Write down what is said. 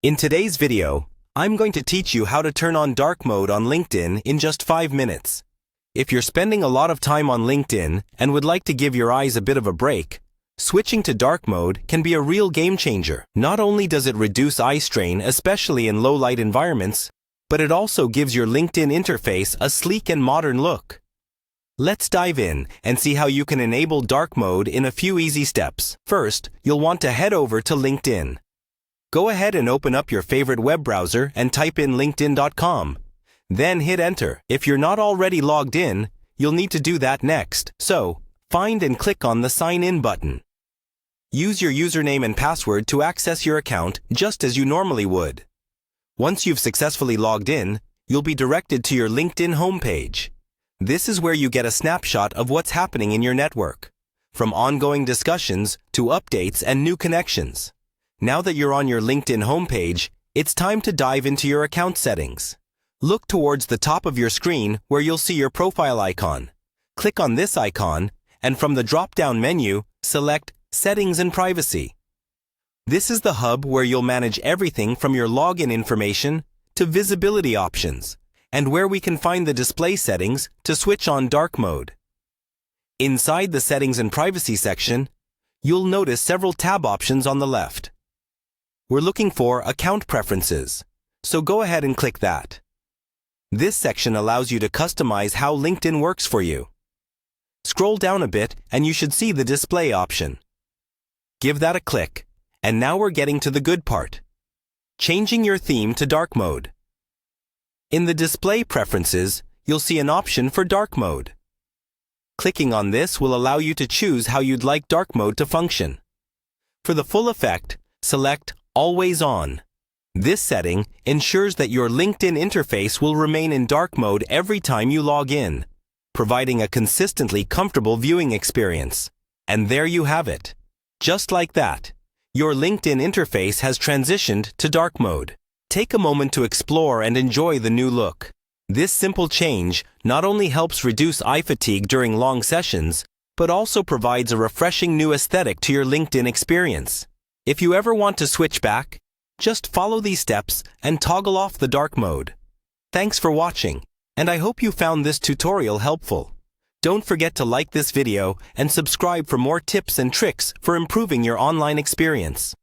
In today's video, I'm going to teach you how to turn on dark mode on LinkedIn in just 5 minutes. If you're spending a lot of time on LinkedIn and would like to give your eyes a bit of a break, switching to dark mode can be a real game changer. Not only does it reduce eye strain, especially in low-light environments, but it also gives your LinkedIn interface a sleek and modern look. Let's dive in and see how you can enable dark mode in a few easy steps. First, you'll want to head over to LinkedIn. Go ahead and open up your favorite web browser and type in linkedin.com. Then hit enter. If you're not already logged in, you'll need to do that next. So, find and click on the Sign In button. Use your username and password to access your account just as you normally would. Once you've successfully logged in, you'll be directed to your LinkedIn homepage. This is where you get a snapshot of what's happening in your network, from ongoing discussions to updates and new connections. Now that you're on your LinkedIn homepage, it's time to dive into your account settings. Look towards the top of your screen where you'll see your profile icon. Click on this icon, and from the drop-down menu, select Settings and Privacy. This is the hub where you'll manage everything from your login information to visibility options, and where we can find the display settings to switch on dark mode. Inside the Settings and Privacy section, you'll notice several tab options on the left. We're looking for Account Preferences, so go ahead and click that. This section allows you to customize how LinkedIn works for you. Scroll down a bit and you should see the Display option. Give that a click, and now we're getting to the good part. Changing your theme to dark mode. In the Display Preferences, you'll see an option for dark mode. Clicking on this will allow you to choose how you'd like dark mode to function. For the full effect, select Always On. This setting ensures that your LinkedIn interface will remain in dark mode every time you log in, providing a consistently comfortable viewing experience. And there you have it. Just like that, your LinkedIn interface has transitioned to dark mode. Take a moment to explore and enjoy the new look. This simple change not only helps reduce eye fatigue during long sessions, but also provides a refreshing new aesthetic to your LinkedIn experience. If you ever want to switch back, just follow these steps and toggle off the dark mode. Thanks for watching, and I hope you found this tutorial helpful. Don't forget to like this video and subscribe for more tips and tricks for improving your online experience.